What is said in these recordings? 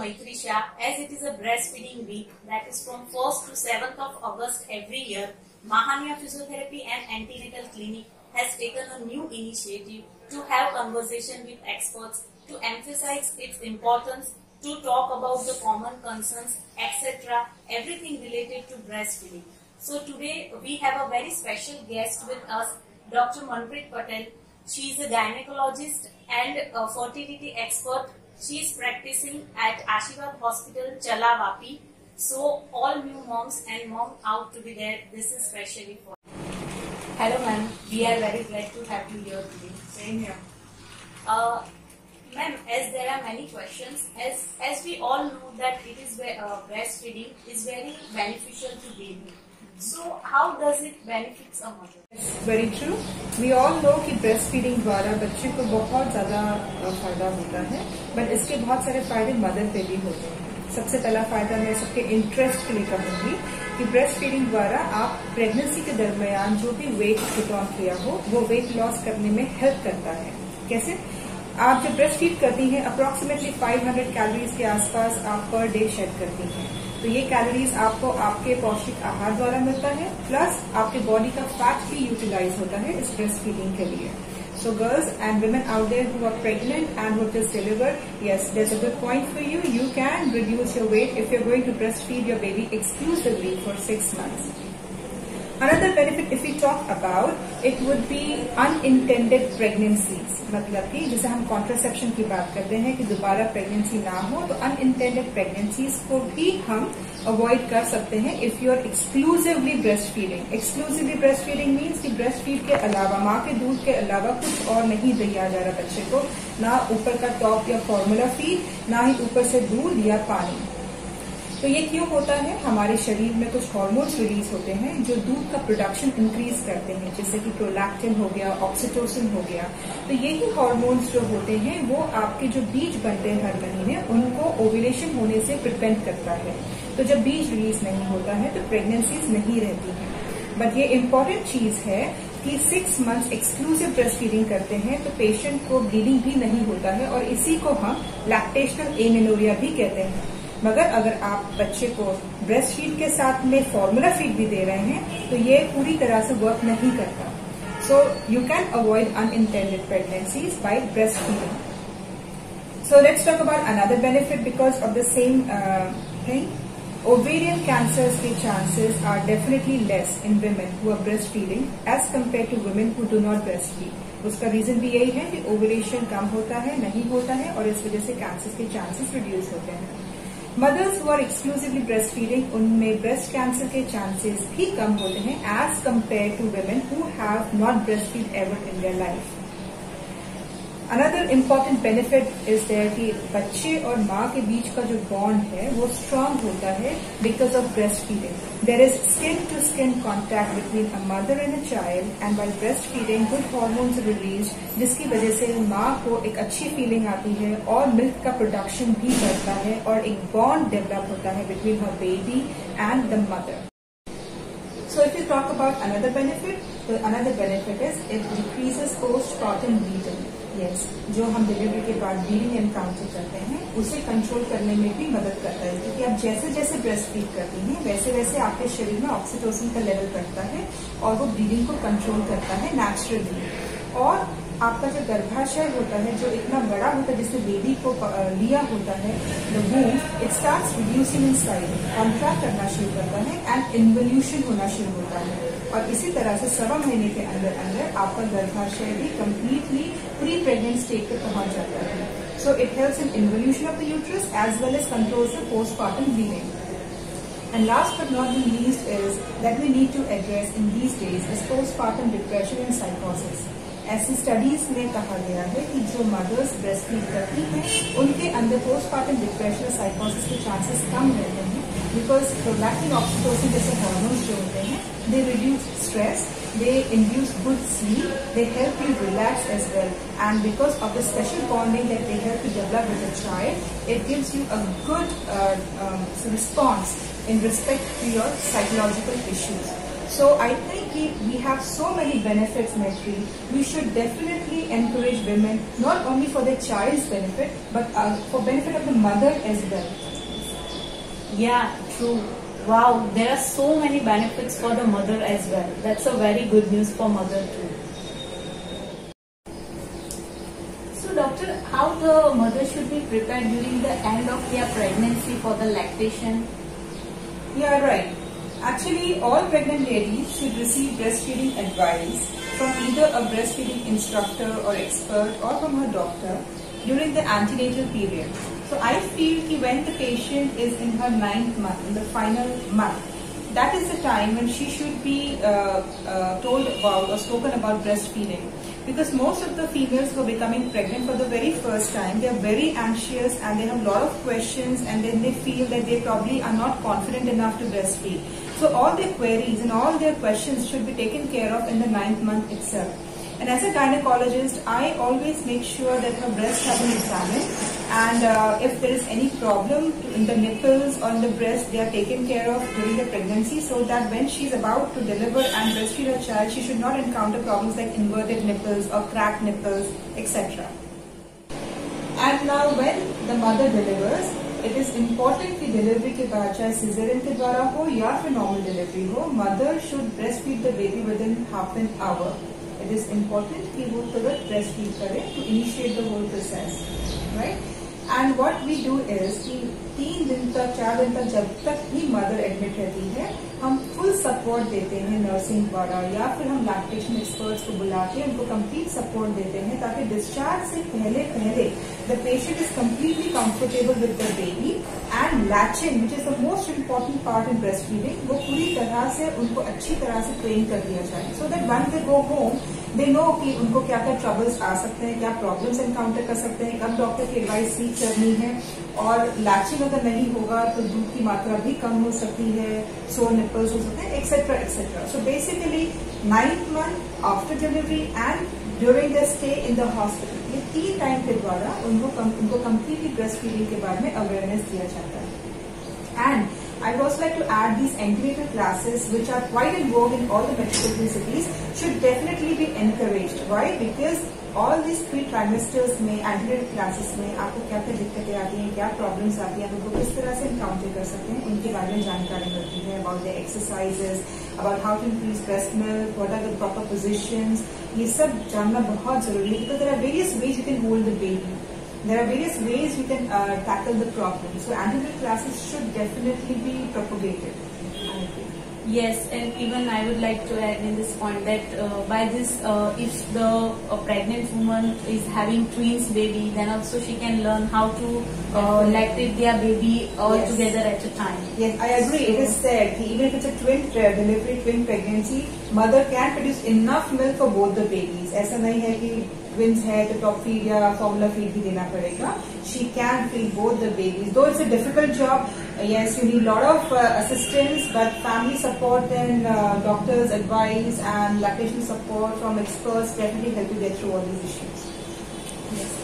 Maitri Shah. As it is a breastfeeding week, that is from 1st to 7th of August every year, Mahania Physiotherapy and Antenatal Clinic has taken a new initiative to have conversation with experts to emphasize its importance, to talk about the common concerns, etc. Everything related to breastfeeding. So today we have a very special guest with us, Dr. Manpreet Patel. She is a gynecologist and a fertility expert. She is practicing at Ashirwad Hospital, Chalavapi. So all new moms and mom out to be there. This is specially for. Hello ma'am, we are very glad to have you here today. Same here. Ma'am, as there are many questions, as we all know that it is breastfeeding is very beneficial to baby. So how does it benefit a mother? Very true. We all know कि breastfeeding द्वारा बच्चे को बहुत ज़्यादा फायदा होता है, but इसके बहुत सारे फायदे मदर पे भी होते हैं। सबसे पहला फायदा मैं सबके इंटरेस्ट के लिए कहूँगी कि ब्रेस्ट फीडिंग द्वारा आप प्रेगनेंसी के दरमियान जो भी वेट पुट ऑन किया हो वो वेट लॉस करने में हेल्प करता है। कैसे? आप जब ब्रेस्ट फीड करती हैं अप्रोक्सीमेटली 500 कैलोरीज के आसपास आप पर डे शेड करती हैं, तो ये कैलोरीज आपको आपके पौष्टिक आहार द्वारा मिलता है, प्लस आपके बॉडी का फैट भी यूटिलाइज होता है इस ब्रेस्ट फीडिंग के लिए। So girls and women out there who are pregnant and who just delivered, yes, there's a good point for you. You can reduce your weight if you're going to breastfeed your baby exclusively for 6 months. Another benefit if we talk about, it would be unintended pregnancies. मतलब कि जैसे हम contraception की बात करते हैं कि दोबारा प्रेगनेंसी ना हो, तो अनइंटेंडेड प्रेगनेंसीज को भी हम अवॉइड कर सकते हैं if you are exclusively breast feeding. Exclusively breast feeding means कि ब्रेस्ट फीड के अलावा, माँ के दूध के अलावा कुछ और नहीं दिया जा रहा बच्चे को, ना ऊपर का टॉप या फॉर्मूला फीड, ना ही ऊपर से दूध या पानी। तो ये क्यों होता है? हमारे शरीर में कुछ हार्मोन्स रिलीज होते हैं जो दूध का प्रोडक्शन इंक्रीज करते हैं, जैसे कि प्रोलैक्टिन हो गया, ऑक्सीटोसिन हो गया। तो यही हार्मोन्स जो होते हैं वो आपके जो बीज बनते हैं हर महीने, उनको ओव्यूलेशन होने से प्रिवेंट करता है। तो जब बीज रिलीज नहीं होता है तो प्रेगनेंसीज नहीं रहती हैं। बट ये इम्पोर्टेंट चीज है कि 6 मंथ्स एक्सक्लूसिव ब्रेस्ट फीडिंग करते हैं तो पेशेंट को ब्लीडिंग भी नहीं होता है, और इसी को हम लैक्टेशनल एमेनोरिया भी कहते हैं। मगर अगर आप बच्चे को ब्रेस्ट फीड के साथ में फॉर्मूला फीड भी दे रहे हैं तो ये पूरी तरह से वर्क नहीं करता। So you can avoid unintended pregnancies by breast feeding. So let's talk about another benefit because of the same thing. Ovarian cancers के chances are definitely less in women who are breastfeeding as compared to women who do not breastfeed। उसका reason भी यही है कि ovulation कम होता है, नहीं होता है, और इस वजह से कैंसर के चांसेस रिड्यूस होते हैं। Mothers who are exclusively breast feeding, उनमें ब्रेस्ट कैंसर के चांसेस भी कम होते हैं as compare to women who have not breastfeed ever in their life। Another important benefit is there कि बच्चे और माँ के बीच का जो बॉन्ड है वो स्ट्रांग होता है because of breast feeding. There is skin to skin contact between a mother and a child, and by breast feeding good hormones release, जिसकी वजह से माँ को एक अच्छी फीलिंग आती है और मिल्क का प्रोडक्शन भी बढ़ता है और एक बॉन्ड डेवलप होता है between her baby and the mother. So if you talk about another benefit, the another benefit is it decreases postpartum bleeding. Yes, जो हम डिलीवरी के बाद ब्लीडिंग एनकाउंटर करते हैं उसे कंट्रोल करने में भी मदद करता है, क्योंकि आप जैसे जैसे ब्रेस्ट फीड करती हैं वैसे वैसे आपके शरीर में ऑक्सीटोसिन का लेवल बढ़ता है और वो ब्लीडिंग को कंट्रोल करता है नेचुरली। और आपका जो गर्भाशय होता है जो इतना बड़ा होता है जिसने बेबी को लिया होता है, the वूम, it starts reducing in size, contract करना शुरू करता है एंड इन्वोल्यूशन होना शुरू होता है, और इसी तरह से 7 महीने के अंदर अंदर आपका गर्भाशय भी कम्प्लीटली प्री प्रेग्नेंट स्टेट पे पहुंच जाता है। So it helps in involution of the uterus as well as controls the postpartum bleeding. And last but not the least is that we need to address in these days is postpartum depression and psychosis। ऐसी studies में कहा गया है कि जो mother's breast feed करती हैं उनके अंदर पोस्टपार्टम डिप्रेशन और साइकोसिस के चांसेस कम रहते हैं, बिकॉज प्रोलैक्टिन, ऑक्सीटोसिन जैसे हार्मोन्स जो होते हैं they reduce stress, they induce good sleep, they help you relax as well, and because of the special bonding that they help you develop with a child, it gives you a good response in respect to your psychological issues. So I think we have so many benefits, Maitri. We should definitely encourage women, not only for their child's benefit, but for benefit of the mother as well. Yeah, true. Wow, there are so many benefits for the mother as well. That's a very good news for mother too. So doctor, how the mother should be prepared during the end of their pregnancy for the lactation? Yeah, right. Actually, all pregnant ladies should receive breastfeeding advice from either a breastfeeding instructor or expert or from her doctor during the antenatal period. So I feel that when the patient is in her 9th month, in the final month, that is the time when she should be told about or spoken about breastfeeding. Because most of the females who are becoming pregnant for the very first time, they are very anxious and they have a lot of questions, and then they feel that they probably are not confident enough to breastfeed. So all their queries and all their questions should be taken care of in the 9th month itself. And as a gynecologist, I always make sure that her breasts have been examined, and if there is any problem in the nipples or in the breast, they are taken care of during the pregnancy, so that when she is about to deliver and breastfeed her child, she should not encounter problems like inverted nipples or cracked nipples, etc. And now when the mother delivers, it is important कि delivery के बाद चाहे caesarean के द्वारा हो या फिर normal delivery हो, mother should breastfeed the baby within half an hour. It is important कि वो तुरंत breastfeed करे to initiate the whole process, right? And what we do is कि 3 दिन तक 4 दिन तक जब तक भी मदर एडमिट रहती है, हम फुल सपोर्ट देते हैं नर्सिंग द्वारा, या फिर हम लैक्टेशन एक्सपर्ट्स को बुला के उनको कंप्लीट सपोर्ट देते हैं, ताकि डिस्चार्ज से पहले the patient is completely comfortable with the baby, and latching which is the most important part in breast feeding, वो पूरी तरह से उनको अच्छी तरह से ट्रेन कर दिया जाए, so that one they go home they know कि उनको क्या क्या ट्रबल्स आ सकते हैं, क्या प्रॉब्लम्स एनकाउंटर कर सकते हैं, कब डॉक्टर की एडवाइस सीख करनी है, और लैचिंग अगर नहीं होगा तो दूध की मात्रा भी कम हो सकती है, सोर निपल्स हो सकते हैं, etcetera etcetera. So basically 9th month, after delivery and during the stay in the hospital, ये 3 टाइम के द्वारा उनको कम्प्लीटली ब्रेस्ट फीडिंग के बारे में अवेयरनेस दिया जाता है. And I would also like to add these antenatal classes, which are quite in vogue in all the metropolitan cities, should definitely be encouraged. Why? Because all these 3 trimesters में antenatal classes में आपको क्या क्या दिक्कतें आती हैं, क्या problems आती हैं, उनको किस तरह से encounter कर सकते हैं, उनके बारे में जानकारी मिलती है. About the exercises, about how to increase breast milk, what are the proper positions, ये सब जानना बहुत जरूरी है, because there are various ways you can hold the baby. There are various ways you can tackle the problem. So antenatal classes should definitely be propagated. Yes, and even I would like to add in this point that by this, if the pregnant woman is having twins baby, then also she can learn how to lactate their baby all together at a time. Yes, I agree. So, it is said that even if it's a twin delivery, twin pregnancy, mother can produce enough milk for both the babies. ऐसा नहीं है कि twins है तो top feed या formula feed भी देना पड़ेगा. She can feed both the babies. Though it's a difficult job, yes, you need a lot of assistance, but family support and doctors' advice and lactation support from experts definitely help you get through all these issues. Yes.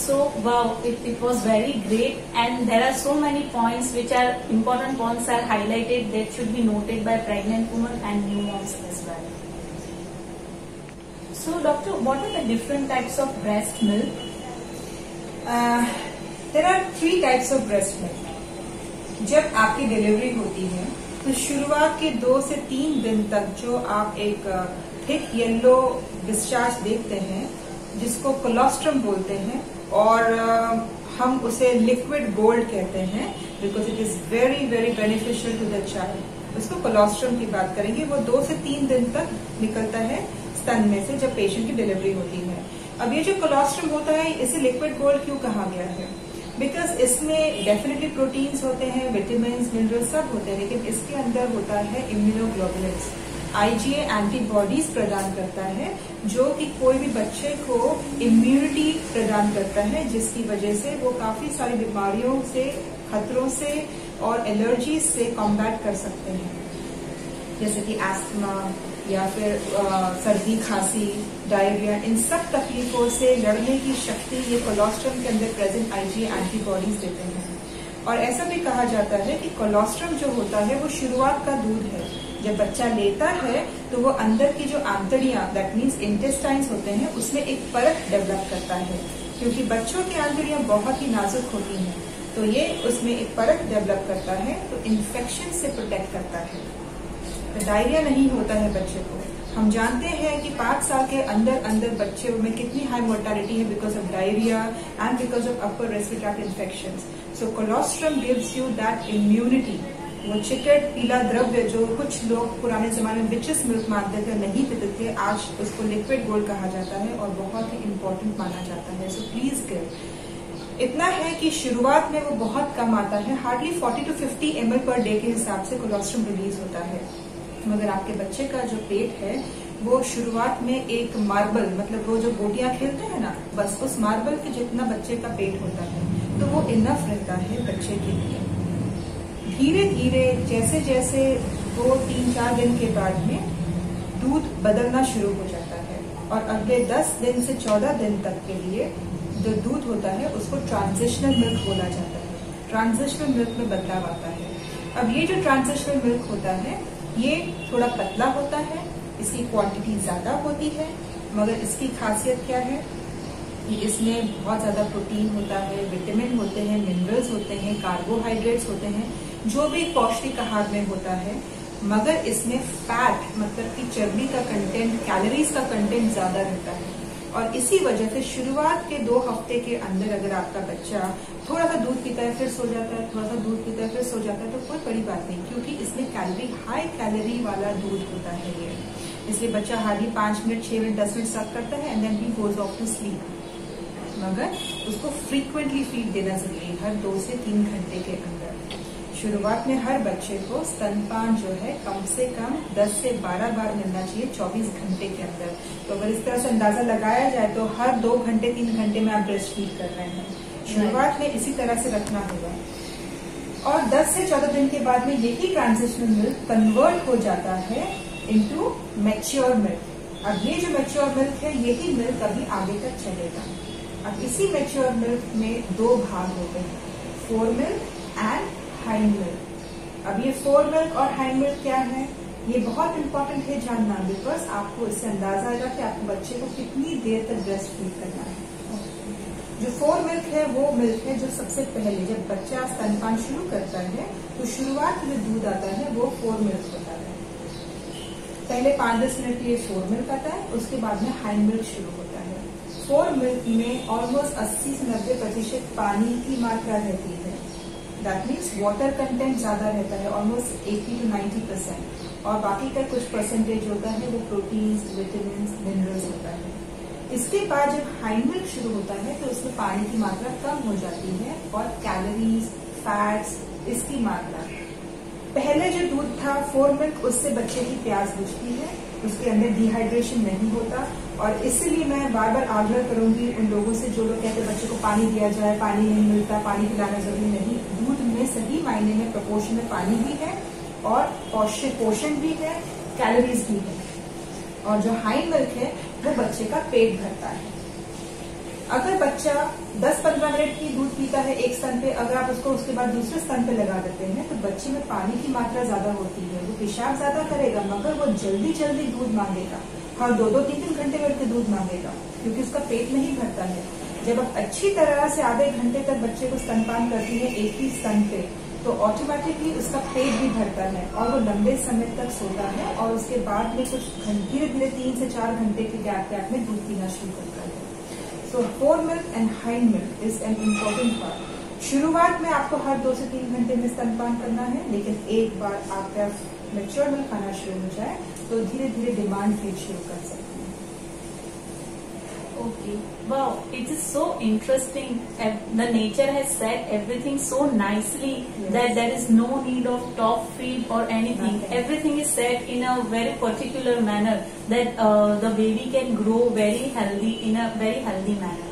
So wow, it was very great, and there are so many points which are important points are highlighted that should be noted by pregnant women and new moms as well. So doctor, what are the different types of breast milk? There are 3 types of breast milk. जब आपकी delivery होती है तो शुरुआत के 2 से 3 दिन तक जो आप एक थिक येलो डिस्चार्ज देखते हैं, जिसको कोलोस्ट्रम बोलते हैं, और हम उसे लिक्विड गोल्ड कहते हैं, because it is very very beneficial to the child. उसको कोलोस्ट्रम की बात करेंगे. वो 2 से 3 दिन तक निकलता है स्तन में से जब पेशेंट की डिलीवरी होती है. अब ये जो कोलोस्ट्रम होता है, इसे लिक्विड गोल्ड क्यों कहा गया है? बिकॉज इसमें डेफिनेटली प्रोटीन्स होते हैं, विटामिन मिनरल सब होते हैं, लेकिन इसके अंदर होता है इम्यूनोग्लोबुलिन्स. IgA एंटीबॉडीज प्रदान करता है, जो कि कोई भी बच्चे को इम्यूनिटी प्रदान करता है, जिसकी वजह से वो काफी सारी बीमारियों से, खतरों से और एलर्जीज से कॉम्बैट कर सकते हैं, जैसे कि एस्थमा या फिर सर्दी, खांसी, डायरिया. इन सब तकलीफों से लड़ने की शक्ति ये कोलोस्ट्रम के अंदर प्रेजेंट IgA एंटीबॉडीज देते हैं. और ऐसा भी कहा जाता है कि कोलोस्ट्रम जो होता है वो शुरुआत का दूध है. जब बच्चा लेता है तो वो अंदर की जो आंतड़ियां, दैट मीन्स इंटेस्टाइन्स होते हैं, उसमें एक परत डेवलप करता है। क्योंकि बच्चों की आंतड़ियां बहुत ही नाजुक होती हैं, तो ये उसमें एक परत डेवलप करता है, तो इन्फेक्शन से प्रोटेक्ट करता है। तो डायरिया नहीं होता है बच्चे को। हम जानते हैं कि 5 साल के अंदर अंदर बच्चे में कितनी हाई मोर्टेलिटी है because of diarrhoea and because of upper respiratory tract infections. So colostrum gives you that immunity. वो चिकट पीला द्रव्य जो कुछ लोग पुराने जमाने में विचेस मिल्क मानते थे, नहीं पीते थे, आज उसको लिक्विड गोल्ड कहा जाता है और बहुत ही इम्पोर्टेंट माना जाता है। So please give. इतना है कि शुरुआत में वो बहुत कम आता है, hardly 40 to 50 ml per day के हिसाब से कोलोस्ट्रम रिलीज होता है। मगर आपके बच्चे का जो पेट है वो शुरुआत में एक मार्बल, मतलब वो जो गोटियां खेलते हैं ना, बस उस मार्बल के जितना बच्चे का पेट होता है, तो वो इनफ रहता है बच्चे के लिए। धीरे धीरे जैसे जैसे 2, 3, 4 दिन के बाद में दूध बदलना शुरू हो जाता है और अगले 10 दिन से 14 दिन तक के लिए जो दूध होता है उसको ट्रांजिशनल मिल्क बोला जाता है। ट्रांजिशनल मिल्क में बदलाव आता है। अब ये जो ट्रांजिशनल मिल्क होता है ये थोड़ा पतला होता है, इसकी क्वांटिटी ज्यादा होती है, मगर इसकी खासियत क्या है कि इसमें बहुत ज्यादा प्रोटीन होता है, विटामिन होते हैं, मिनरल्स होते हैं, कार्बोहाइड्रेट्स होते हैं, जो भी पौष्टिक आहार में होता है। मगर इसमें फैट, मतलब कि चर्बी का कंटेंट, कैलोरीज का कंटेंट ज्यादा रहता है। और इसी वजह से शुरुआत के 2 हफ्ते के अंदर अगर आपका बच्चा थोड़ा सा दूध पीता है फिर सो जाता है, थोड़ा सा दूध पीता है फिर सो जाता है, तो कोई बड़ी बात नहीं, क्योंकि इसमें हाई कैलोरी वाला दूध होता है ये। इसलिए बच्चा hardly 5 minute, 6 minute, 10 minute suck करता है and then he goes off to sleep. मगर उसको फ्रीक्वेंटली फीड देना जरूरी है, हर 2 से 3 घंटे के अंदर। शुरुआत में हर बच्चे को स्तनपान जो है कम से कम 10 से 12 बार मिलना चाहिए 24 घंटे के अंदर। तो अगर इस तरह से अंदाजा लगाया जाए तो हर 2 घंटे 3 घंटे में आप ब्रेस्ट फीड कर रहे हैं। शुरुआत में इसी तरह से रखना होगा और 10 से 14 दिन के बाद में यही ट्रांजिशनल मिल्क कन्वर्ट हो जाता है इनटू मैच्योर मिल्क। अब ये जो मैच्योर मिल्क है यही मिल्क अभी आगे तक चलेगा। अब इसी मैच्योर मिल्क में 2 भाग होते हैं, four milk and hind milk. अब ये फोर मिल्क और हाइंड मिल्क क्या है, ये बहुत इंपॉर्टेंट है जानना, बिकॉज आपको इससे अंदाजा आएगा कि आपको बच्चे को कितनी देर तक ब्रेस्ट फीड करना है। जो फोर मिल्क है वो मिल्क है जो सबसे पहले जब बच्चा स्तनपान शुरू करता है तो शुरुआत में दूध आता है वो फोर मिल्क होता है। पहले 5-10 मिनट के लिए फोर मिल्क आता है, उसके बाद में हाइंड मिल्क शुरू होता है। फोर मिल्क में ऑलमोस्ट 80 से 90% पानी की मात्रा रहती है। दैट मीन्स वाटर कंटेंट ज्यादा रहता है, ऑलमोस्ट 80 to 90%, और बाकी का कुछ परसेंटेज होता है वो प्रोटीन्स, विटामिन, मिनरल्स होता है। इसके बाद जब हाइंड मिल्क शुरू होता है तो उसमें पानी की मात्रा कम हो जाती है और कैलोरीज, फैट्स, इसकी मात्रा। पहले जो दूध था फोर मिल्क, उससे बच्चे की प्यास बुझती है, उसके अंदर डिहाइड्रेशन नहीं होता। और इसलिए मैं बार बार आग्रह करूंगी उन लोगों से जो लोग कहते हैं बच्चे को पानी दिया जाए, पानी नहीं मिलता, पानी पिलाना जरूरी नहीं। दूध में सही मायने में प्रोपोर्शन में पानी भी है और पोषण भी है, कैलोरीज भी है। और जो हाइंड मिल्क है वो बच्चे का पेट भरता है। अगर बच्चा 10-15 मिनट की दूध पीता है एक स्तन पे, अगर आप उसको उसके बाद दूसरे स्तन पे लगा देते हैं तो बच्चे में पानी की मात्रा ज्यादा होती है, वो पेशाब ज्यादा करेगा, मगर वो जल्दी जल्दी दूध मांगेगा। हाँ, 2-2, 3-3 घंटे करके दूध मांगेगा क्योंकि उसका पेट नहीं भरता है। जब आप अच्छी तरह से आधे घंटे तक बच्चे को स्तनपान करती है एक ही स्तन पे, तो ऑटोमेटिकली उसका पेट भी भरता है और वो लंबे समय तक सोता है और उसके बाद में कुछ धीरे धीरे 3 से 4 घंटे के गैप में दूध पीना शुरू करता है। So four milk and hind milk is an important part. शुरुआत में आपको हर 2 से 3 घंटे में स्तनपान करना है, लेकिन एक बार आपका मैच्योर मिल्क खाना शुरू हो जाए तो धीरे धीरे डिमांड फीड शुरू कर सकते हैं। Okay. Wow, it is so interesting. The nature has set everything so nicely that there is no need of top feed or anything. Everything is set in a very particular manner that the baby can grow very healthy in a very healthy manner.